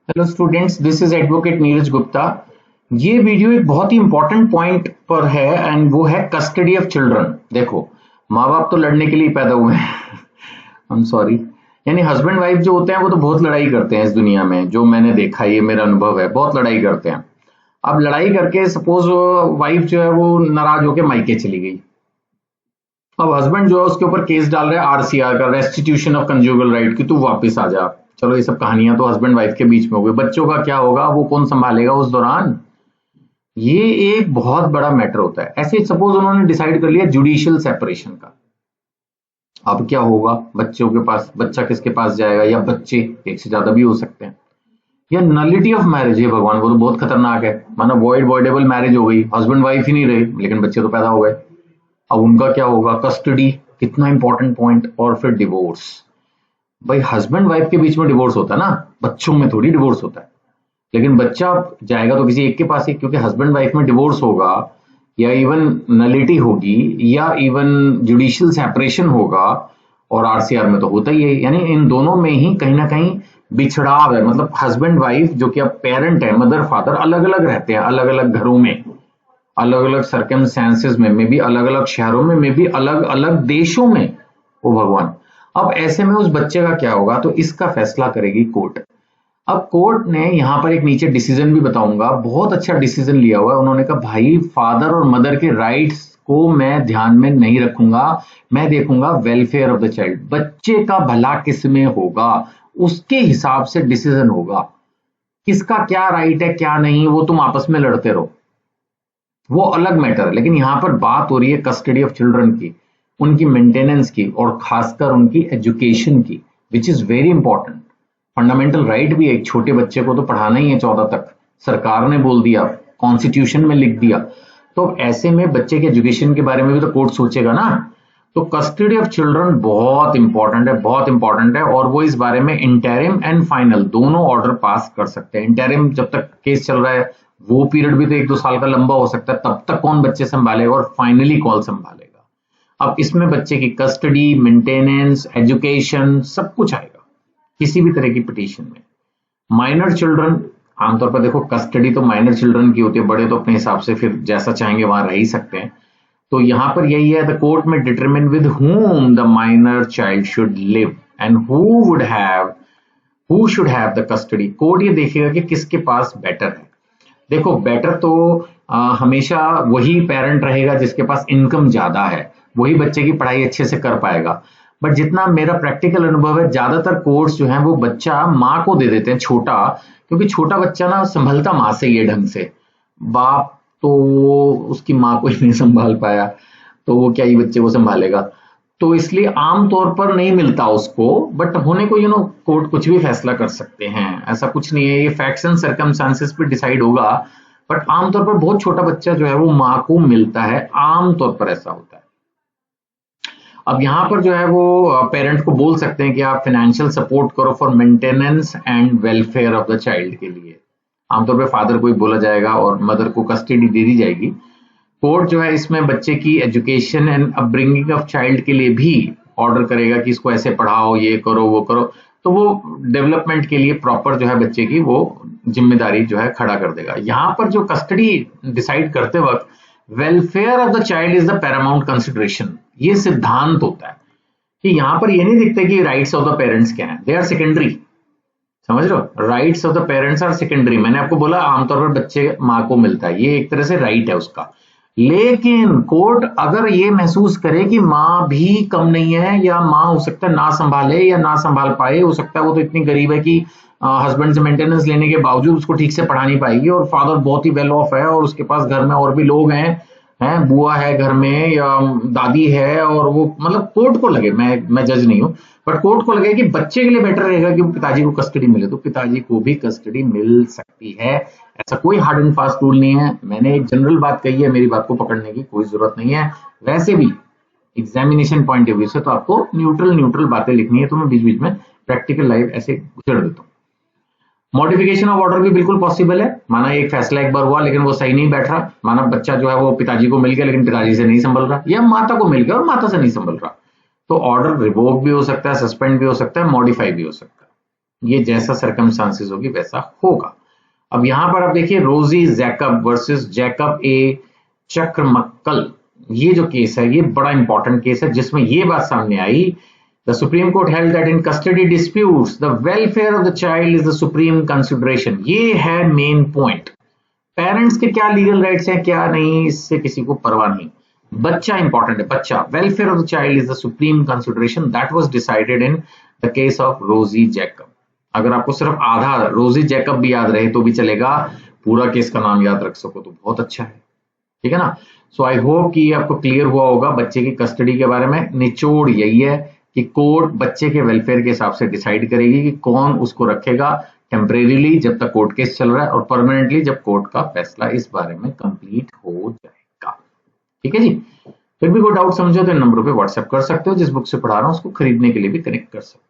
Hello students, this is advocate Neeraj Gupta. ये video एक बहुत ही इंपॉर्टेंट पॉइंट पर है एंड वो है कस्टडी ऑफ चिल्ड्रन। देखो, माँ बाप तो लड़ने के लिए पैदा हुए हैं। आई एम सॉरी, यानी हस्बैंड वाइफ जो होते हैं वो तो बहुत लड़ाई करते हैं इस दुनिया में। जो मैंने देखा, ये मेरा अनुभव है, बहुत लड़ाई करते हैं। अब लड़ाई करके सपोज वाइफ जो है वो नाराज होकर मायके चली गई। अब हस्बैंड जो है उसके ऊपर केस डाल रहा है आरसीआर का, रेस्टिट्यूशन ऑफ कंजुगल राइट, कि तू वापस आ जा। चलो, ये सब कहानियां तो हस्बैंड वाइफ के बीच में हो गई। बच्चों का क्या होगा, वो कौन संभालेगा उस दौरान? ये एक बहुत बड़ा मैटर होता है। ऐसे सपोज उन्होंने डिसाइड कर लिया जुडिशियल सेपरेशन का। अब क्या होगा, बच्चों के पास, बच्चा किसके पास जाएगा, या बच्चे एक से ज्यादा भी हो सकते हैं। या नलिटी ऑफ मैरिज है, भगवान, वो तो बहुत खतरनाक है। माना वॉइड वॉइडेबल मैरिज हो गई, हस्बैंड वाइफ ही नहीं रहे लेकिन बच्चे तो पैदा हो गए। अब उनका क्या होगा? कस्टडी, कितना इंपॉर्टेंट पॉइंट। और फिर डिवोर्स। भाई, हस्बैंड वाइफ के बीच में डिवोर्स होता है ना, बच्चों में थोड़ी डिवोर्स होता है। लेकिन बच्चा जाएगा तो किसी एक के पास ही, क्योंकि हस्बैंड वाइफ में डिवोर्स होगा या इवन नलिटी होगी या इवन जुडिशियल सेपरेशन होगा, और आरसीआर में तो होता ही है। यानी इन दोनों में ही कहीं ना कहीं बिछड़ाव है। मतलब हस्बैंड वाइफ जो कि अब पेरेंट है, मदर फादर, अलग अलग रहते हैं, अलग अलग घरों में, अलग अलग सर्कमस्टेंसेस में भी अलग अलग शहरों में भी अलग अलग देशों में। ओ भगवान! अब ऐसे में उस बच्चे का क्या होगा? तो इसका फैसला करेगी कोर्ट। अब कोर्ट ने यहाँ पर एक नीचे डिसीजन भी बताऊंगा, बहुत अच्छा डिसीजन लिया हुआ है। उन्होंने कहा भाई, फादर और मदर के राइट्स को मैं ध्यान में नहीं रखूंगा, मैं देखूंगा वेलफेयर ऑफ द चाइल्ड। बच्चे का भला किस में होगा, उसके हिसाब से डिसीजन होगा। किसका क्या राइट है क्या नहीं, वो तुम आपस में लड़ते रहो, वो अलग मैटर है। लेकिन यहाँ पर बात हो रही है कस्टडी ऑफ चिल्ड्रन की, उनकी मेंटेनेंस की, और खासकर उनकी एजुकेशन की, which is very important. Fundamental right भी है। एक छोटे बच्चे को तो पढ़ाना ही है 14 तक, सरकार ने बोल दिया, कॉन्स्टिट्यूशन में लिख दिया। तो ऐसे में बच्चे के एजुकेशन के बारे में भी तो कोर्ट सोचेगा ना। तो कस्टडी ऑफ चिल्ड्रन बहुत इंपॉर्टेंट है, बहुत इंपॉर्टेंट है। और वो इस बारे में इंटरिम एंड फाइनल दोनों ऑर्डर पास कर सकते हैं। इंटरिम जब तक केस चल रहा है, वो पीरियड भी तो 1-2 साल का लंबा हो सकता है, तब तक कौन बच्चे संभालेगा, और फाइनली कौन संभालेगा। अब इसमें बच्चे की कस्टडी, मेंटेनेंस, एजुकेशन, सब कुछ आएगा किसी भी तरह की पिटीशन में। माइनर चिल्ड्रन, आमतौर पर देखो कस्टडी तो माइनर चिल्ड्रन की होती है, बड़े तो अपने हिसाब से फिर जैसा चाहेंगे वहां रह ही सकते हैं। तो यहां पर यही है, द कोर्ट में determine with whom the minor child should live and who should have the custody. Court ये देखेगा कि किसके पास बेटर है। देखो, बेटर तो हमेशा वही पेरेंट रहेगा जिसके पास इनकम ज्यादा है, वही बच्चे की पढ़ाई अच्छे से कर पाएगा। बट जितना मेरा प्रैक्टिकल अनुभव है, ज्यादातर कोर्ट्स जो हैं वो बच्चा माँ को दे देते हैं छोटा, क्योंकि छोटा बच्चा ना संभलता माँ से ही है ढंग से। बाप तो उसकी माँ को ही नहीं संभाल पाया, तो वो क्या ही बच्चे को संभालेगा। तो इसलिए आमतौर पर नहीं मिलता उसको। बट होने को कोर्ट कुछ भी फैसला कर सकते हैं, ऐसा कुछ नहीं है। ये फैक्ट्स एंड सर्कमस्टांसेस पे डिसाइड होगा। बट आमतौर पर बहुत छोटा बच्चा जो है वो माँ को मिलता है, आमतौर पर ऐसा होता है। अब यहाँ पर जो है वो पेरेंट को बोल सकते हैं कि आप फाइनेंशियल सपोर्ट करो for maintenance and welfare of the child के लिए। आमतौर पर फादर को ही बोला जाएगा और मदर को कस्टडी दे दी जाएगी। कोर्ट जो है इसमें बच्चे की education and upbringing of child के लिए भी ऑर्डर करेगा कि इसको ऐसे पढ़ाओ, ये करो, वो करो। तो वो डेवलपमेंट के लिए प्रॉपर जो है बच्चे की वो जिम्मेदारी जो है खड़ा कर देगा। यहाँ पर जो कस्टडी डिसाइड करते वक्त welfare of the child is the Paramount consideration, ये सिद्धांत होता है। कि यहाँ पर ये नहीं दिखते कि राइट्स ऑफ द पेरेंट्स क्या है, दे आर सेकेंडरी। समझ रहे हो, rights of the parents are secondary. मैंने आपको बोला आमतौर पर बच्चे माँ को मिलता है, ये एक तरह से राइट है उसका। लेकिन कोर्ट अगर ये महसूस करे कि माँ भी कम नहीं है, या माँ हो सकता है ना संभाले या ना संभाल पाए, हो सकता है वो तो इतनी गरीब है कि हस्बैंड से मेंटेनेंस लेने के बावजूद उसको ठीक से पढ़ा नहीं पाएगी, और फादर बहुत ही वेल ऑफ है और उसके पास घर में और भी लोग हैं, बुआ है घर में या दादी है, और वो मतलब कोर्ट को लगे, मैं जज नहीं हूँ, बट कोर्ट को लगे कि बच्चे के लिए बेटर रहेगा कि पिताजी को कस्टडी मिले, तो पिताजी को भी कस्टडी मिल सकती है। ऐसा कोई हार्ड एंड फास्ट रूल नहीं है। मैंने एक जनरल बात कही है, मेरी बात को पकड़ने की कोई जरूरत नहीं है। वैसे भी एग्जामिनेशन पॉइंट ऑफ व्यू से तो आपको न्यूट्रल बातें लिखनी है, तो मैं बीच बीच में प्रैक्टिकल लाइफ ऐसे उछेड़ देता हूँ। मॉडिफिकेशन ऑफ ऑर्डर भी बिल्कुल पॉसिबल है। माना एक फैसला एक बार हुआ लेकिन वो सही नहीं बैठ रहा, माना बच्चा जो है वो पिताजी को मिल गया लेकिन पिताजी से नहीं संभल रहा, या माता को मिल गया और माता से नहीं संभल रहा, तो ऑर्डर रिवोक भी हो सकता है, सस्पेंड भी हो सकता है, मॉडिफाई भी हो सकता है। ये जैसा सर्कमस्टांसेस होगी वैसा होगा। अब यहां पर आप देखिए रोजी जैकब वर्सेस जैकब ए चक्रमक्कल, ये जो केस है ये बड़ा इंपॉर्टेंट केस है, जिसमें ये बात सामने आई, the supreme court held that in custody disputes the welfare of the child is the supreme consideration. ये है मेन पॉइंट। पेरेंट्स के क्या लीगल राइट्स हैं क्या नहीं, इससे किसी को परवाह नहीं, बच्चा इंपॉर्टेंट है, बच्चा, welfare of the child is the supreme consideration. That was decided in the case of रोजी जैकब। अगर आपको सिर्फ आधा रोजी जैकब भी याद रहे तो भी चलेगा, पूरा केस का नाम याद रख सको तो बहुत अच्छा है, ठीक है ना। सो आई होप कि आपको क्लियर हुआ होगा बच्चे की कस्टडी के बारे में। निचोड़ यही है कि कोर्ट बच्चे के वेलफेयर के हिसाब से डिसाइड करेगी कि कौन उसको रखेगा टेम्परेरीली जब तक कोर्ट केस चल रहा है, और परमानेंटली जब कोर्ट का फैसला इस बारे में कंप्लीट हो जाएगा। ठीक है जी। फिर भी कोई डाउट समझो तो इन नंबरों पे व्हाट्सएप कर सकते हो, जिस बुक से पढ़ा रहा हूं उसको खरीदने के लिए भी कनेक्ट कर सकते हो।